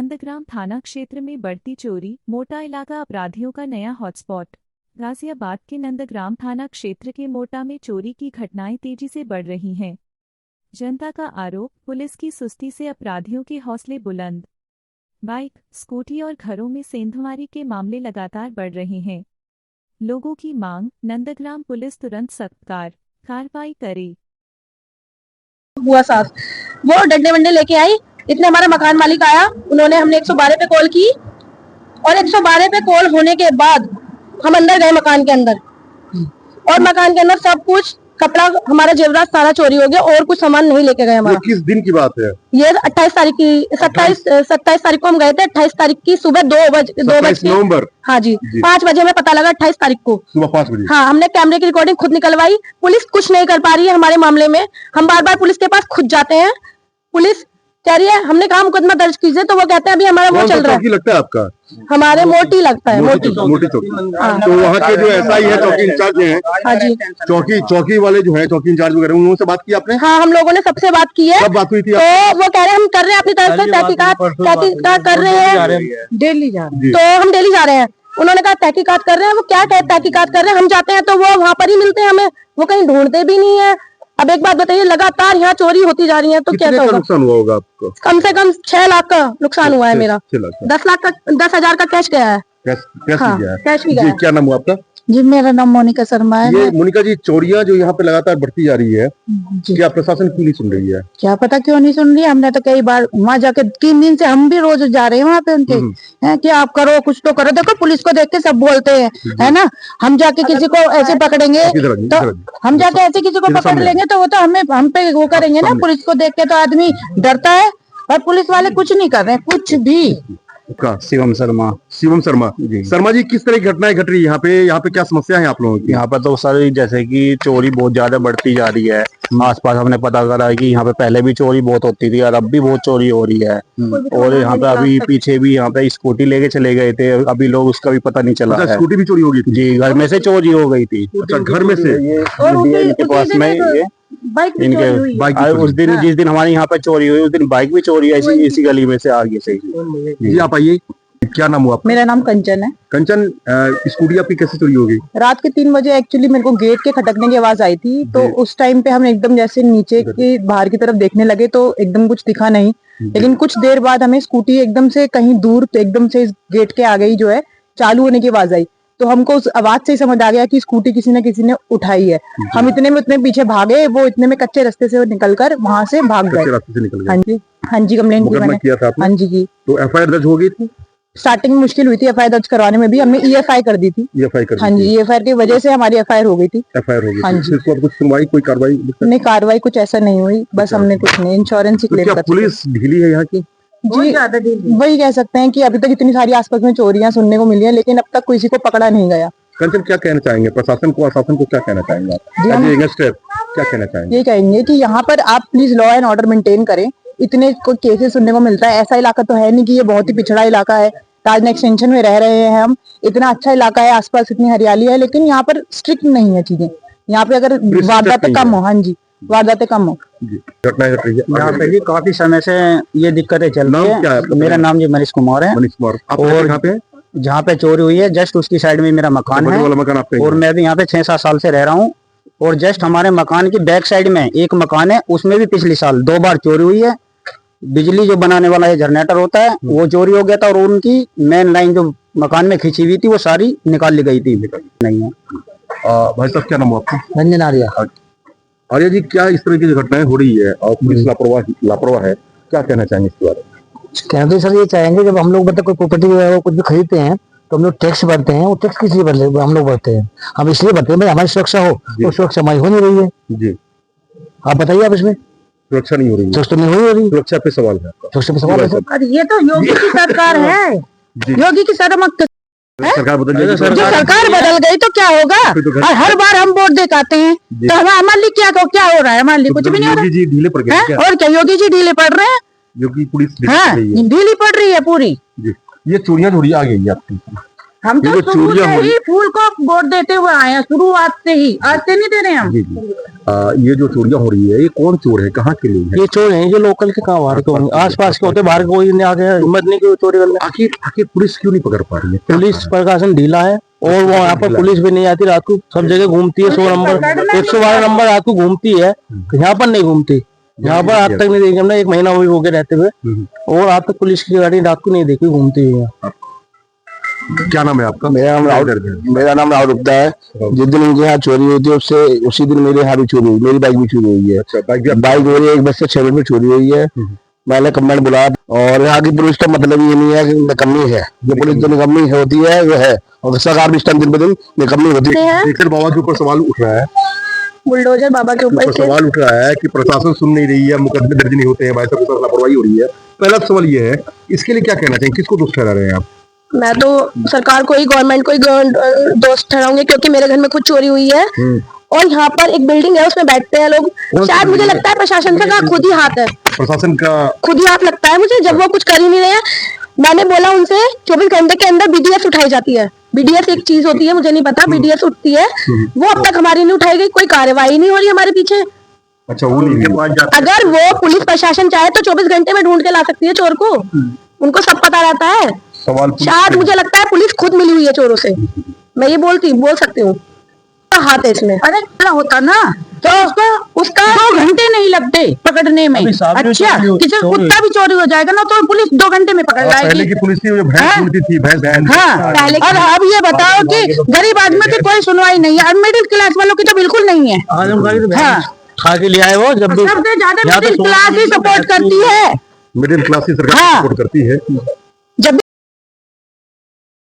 नंदग्राम थाना क्षेत्र में बढ़ती चोरी, मोटा इलाका अपराधियों का नया हॉटस्पॉट। गाजियाबाद के नंदग्राम थाना क्षेत्र के मोटा में चोरी की घटनाएं तेजी से बढ़ रही हैं। जनता का आरोप, पुलिस की सुस्ती से अपराधियों के हौसले बुलंद। बाइक, स्कूटी और घरों में सेंधमारी के मामले लगातार बढ़ रहे हैं। लोगों की मांग, नंदग्राम पुलिस तुरंत सख्त कार्रवाई करे। हुआ साफ, वो डंडे वंडे लेके आई। इतने हमारा मकान मालिक आया, उन्होंने हमने 112 पे कॉल की और 112 पे कॉल होने के बाद हम अंदर गए मकान के अंदर, और मकान के अंदर सब कुछ कपड़ा, हमारा जेवरात सारा चोरी हो गया और कुछ सामान नहीं लेके गए हमारा। किस दिन की बात है ये? 28 तारीख की, 27 तारीख को हम गए थे। 28 तारीख की सुबह 2 बजे नवंबर, हाँ जी 5 बजे में पता लगा 28 तारीख को सुबह 5 बजे। हाँ, हमने कैमरे की रिकॉर्डिंग खुद निकलवाई। पुलिस कुछ नहीं कर पा रही है हमारे मामले में। हम बार बार पुलिस के पास खुद जाते हैं, पुलिस कह रही है, हमने कहा मुकदमा दर्ज कीजिए, तो वो कहते हैं अभी हमारा वो चल रहा है। लगता है आपका? हमारे मोटी लगता है, मोटी चौकी। तो वहाँ के जो एसआई है, चौकी इंचार्ज हैं, हाँ जी, चौकी वाले जो है, चौकी इंचार्ज वगैरह, उन लोगों से बात की आपने? हाँ, हम लोगों ने सबसे बात की है। कब बात हुई थी? तो वो कह रहे हैं हम कर रहे हैं अपनी तरफ से तहकीकात कर रहे हैं, डेली जा रहे हैं। तो हम डेली जा रहे हैं। उन्होंने कहा तहकीकात कर रहे हैं। वो क्या तहकीकात कर रहे हैं? हम जाते हैं तो वो वहाँ पर ही मिलते हैं हमें, वो कहीं ढूंढते भी नहीं है। अब एक बात बताइए, लगातार यहाँ चोरी होती जा रही है तो क्या नुकसान हुआ होगा आपको? कम से कम 6 लाख का नुकसान हुआ है मेरा। 10,000 का कैश गया है। कैश भी गया है। क्या नाम हुआ आपका? जी, मेरा नाम मोनिका शर्मा है। ये मोनिका जी, चोरियां जो यहाँ पे लगातार बढ़ती जा रही है, क्या प्रशासन क्यों नहीं सुन रही है? क्या पता क्यों नहीं सुन रही है। हमने तो कई बार वहाँ जाके 3 दिन से हम भी रोज जा रहे हैं वहाँ पे उनके, है कि आप करो, कुछ तो करो। देखो पुलिस को देख के सब बोलते हैं, है ना। हम जाके किसी को ऐसे पकड़ेंगे तो हम जाके ऐसे किसी को पकड़ लेंगे तो वो तो हम पे वो करेंगे ना। पुलिस को देख के तो आदमी डरता है, और पुलिस वाले कुछ नहीं कर रहे हैं, कुछ भी। शिवम शर्मा जी। शर्मा जी, किस तरह की घटनाएं घट रही है यहाँ पे क्या समस्या है आप लोगों की? यहाँ पर तो सर जैसे कि चोरी बहुत ज्यादा बढ़ती जा रही है। आसपास हमने पता करा है कि यहाँ पे पहले भी चोरी बहुत होती थी और अब भी बहुत चोरी हो रही है। और यहाँ पे अभी पीछे भी यहाँ पे स्कूटी लेके चले गए थे, अभी लोग उसका भी पता नहीं चला है। स्कूटी भी चोरी हो गई थी? जी, घर में से चोरी हो गई थी। अच्छा, घर में से? इनके पास में ये इनके उस दिन जिस दिन हमारे यहाँ पे चोरी हुई, उस दिन बाइक भी चोरी है इसी गली में से आगे से। जी, आप आइए। क्या नाम हुआ? मेरा नाम कंचन है। कंचन, स्कूटी आपकी कैसे चोरी हो गई? रात के 3 बजे एक्चुअली मेरे को गेट के खटकने की आवाज आई थी, तो उस टाइम पे हम एकदम जैसे नीचे की बाहर की तरफ देखने लगे तो एकदम कुछ दिखा नहीं। लेकिन कुछ देर बाद हमें स्कूटी एकदम से कहीं दूर, तो एकदम से इस गेट के आगे ही जो है चालू होने की आवाज आई। तो हमको उस आवाज से ही समझ आ गया कि स्कूटी किसी ने उठाई है। हम इतने में उतने पीछे भागे, वो इतने में कच्चे रास्ते से निकलकर वहां से भाग गए। हाँ जी, कंप्लेंट किया था आपने? हाँ जी की। तो एफआईआर दर्ज हो गई थी? स्टार्टिंग में मुश्किल हुई थी एफआईआर दर्ज करवाने में भी, हमने ईएफआई कर दी थी। हाँ जी, ईएफआई की वजह से हमारी एफआईआर हो गई थी। एफआईआर हो गई। हाँ जी। फिर कुछ सुनवाई, कोई कार्रवाई? नहीं, कार्रवाई कुछ ऐसा नहीं हुई, बस हमने कुछ नहीं, इंश्योरेंस ही क्लेम कर। पुलिस ढीली है यहाँ की? जी, वही कह सकते हैं कि अभी तक इतनी सारी आसपास में चोरियां सुनने को मिली है, लेकिन अब तक किसी को पकड़ा नहीं गया। कंचन, क्या कहना चाहेंगे प्रशासन को, शासन को क्या कहना चाहेंगे आप? क्या कहना चाहेंगे? ये कहेंगे कि यहाँ पर आप please law and order maintain करें। इतने केसेस सुनने को मिलता है, ऐसा इलाका तो है नहीं कि ये बहुत ही पिछड़ा इलाका है। ताज एक्सटेंशन में रह रहे हैं हम, इतना अच्छा इलाका है, आसपास इतनी हरियाली है, लेकिन यहाँ पर स्ट्रिक्ट नहीं है चीजें। यहाँ पे अगर वारदातें कम हो, हाँ जी, वारदातें कम हो। घटनाएं घट रही है यहाँ पे भी काफी समय से ये दिक्कतें चल रही है। मेरा नाम जी मनीष कुमार है। और यहाँ पे जहाँ पे चोरी हुई है जस्ट उसकी साइड में मेरा मकान है, और मैं भी यहाँ पे 6-7 साल से रह रहा हूँ। और जस्ट हमारे मकान की बैक साइड में एक मकान है, उसमें भी पिछले साल 2 बार चोरी हुई है। बिजली जो बनाने वाला है जनरेटर होता है, वो चोरी हो गया था, और उनकी मेन लाइन जो मकान में खींची हुई थी वो सारी निकाल ली गई थी। नहीं है। भाई साहब, क्या नाम है आपका? रंजन आर्या। आर्या जी, क्या इस तरह की घटनाएं हो रही है और पुलिस लापरवाह है, क्या कहना चाहेंगे इसके बारे में? कहते सर ये चाहेंगे, जब हम लोग मतलब कोई प्रॉपर्टी कुछ भी खरीदते हैं तो हम लोग टैक्स भरते हैं। वो टैक्स किस लिए भरते हैं? हम लोग भरते हैं, हम इसलिए भरते हैं भाई हमारी सुरक्षा हो। तो सुरक्षा हमारी हो नहीं रही है जी। आप बताइए, आप इसमें सुरक्षा नहीं हो रही? सुरक्षा नहीं हो रही, सुरक्षा पे सवाल है। सुरक्षा पे सवाल है सर। ये तो योगी की सरकार है, योगी की सरकार बदल गई, सरकार बदल गई तो क्या होगा? हर बार हम वोट दे आते हैं तो हमारे लिए क्या हो रहा है? हमारे लिए कुछ भी नहीं हो रहा। योगी जी ढीले पड़ गए और क्या? योगी जी ढीले पड़ रहे हैं, योगी पुलिस ढीली पड़ रही है पूरी। ये चोरियां थोड़ी आ गई आपकी? हम ये तो जो शुरू चोरियां से हुई- ही फूल को वोट देते हुए आए हैं, शुरुआत से ही, आज से नहीं दे रहे हम। जी जी ये जो चोरियां हो रही है ये कौन चोर है, कहाँ के लोग हैं? ये चोर हैं जो लोकल के, कहाँ बाहर के होंगे, आस पास के होते, बाहर कोई नहीं आगे हिम्मत नहीं कोई चोरी करने। आखिर आखिर पुलिस क्यों नहीं पकड़ पा रही है? क्या पुलिस कारण प्रशासन ढीला है, और वो यहाँ पर पुलिस भी नहीं आती, रात को सब जगह घूमती है, 100 नंबर 112 नंबर रात को घूमती है, यहाँ पर नहीं घूमती। यहाँ पर आज तक नहीं देखी हमने, 1 महीना हो गया रहते हुए, और आज तक पुलिस की गाड़ी रात को नहीं देखी घूमती है यहाँ। क्या नाम है आपका? मेरा नाम राहुल गुप्ता है। जिस दिन उनके यहाँ चोरी हुई थी उससे उसी दिन मेरे यहाँ भी चोरी हुई, मेरी बाइक भी चोरी हुई है। अच्छा, बाइक मेरी 1 बजे से 6 बजे में चोरी हुई है। मैंने कंप्लेंट बुलाया, और यहाँ की पुलिस का मतलब ये नहीं है कि निकम्मी है, जो पुलिस जो निकम्मी होती है वो है, और सरकार भी इस टाइम दिन ब दिन निकम्मी होती है। शेखर बाबा के ऊपर सवाल उठ रहा है, बुलडोजर बाबा के ऊपर से सवाल उठ रहा है कि प्रशासन सुन नहीं रही है, मुकदमे दर्ज नहीं होते हैं, भाई साहब के साथ लापरवाही हो रही है। पहला सवाल ये है, इसके लिए क्या कहना चाहिए, किसको दोष ठहरा रहे हैं आप? मैं तो सरकार को ही, गवर्नमेंट को ही दोस्त ठहराऊंगी, क्योंकि मेरे घर में खुद चोरी हुई है, और यहाँ पर एक बिल्डिंग है उसमें बैठते हैं लोग। शायद मुझे लगता है प्रशासन का खुद ही हाथ है, प्रशासन का खुद ही हाथ लगता है मुझे, जब वो कुछ कर ही नहीं रहे हैं। मैंने बोला उनसे 24 घंटे के अंदर बीडीएस उठाई जाती है। बीडीएस एक चीज होती है, मुझे नहीं पता, बीडीएस उठती है, वो अब तक हमारी नहीं उठाई गई, कोई कार्यवाही नहीं हो रही हमारे पीछे। अच्छा, वो नहीं अगर वो पुलिस प्रशासन चाहे तो 24 घंटे में ढूंढ के ला सकती है चोर को, उनको सब पता रहता है। सवाल शायद मुझे लगता है पुलिस खुद मिली हुई है चोरों से, मैं ये बोल सकती हूँ, हाथ है इसमें। अरे क्या होता ना, तो उसका 2 घंटे नहीं लगते पकड़ने में। अच्छा, किसी कुत्ता भी चोरी हो जाएगा ना तो पुलिस 2 घंटे में पकड़ पहले लाएगी। की पुलिस थी जो भैंस ढूंढती थी, भैंस हाँ, पहले और अब ये बताओ कि गरीब आदमी की कोई सुनवाई नहीं है, और मिडिल क्लास वालों की तो बिल्कुल नहीं है। हाँ, खा के लिए आए वो, जब भी सबसे ज्यादा यहाँ तो मिडिल क्लास ही सपोर्ट करती है। मिडिल क्लास की सरकार हाँ। सपोर्ट करती है।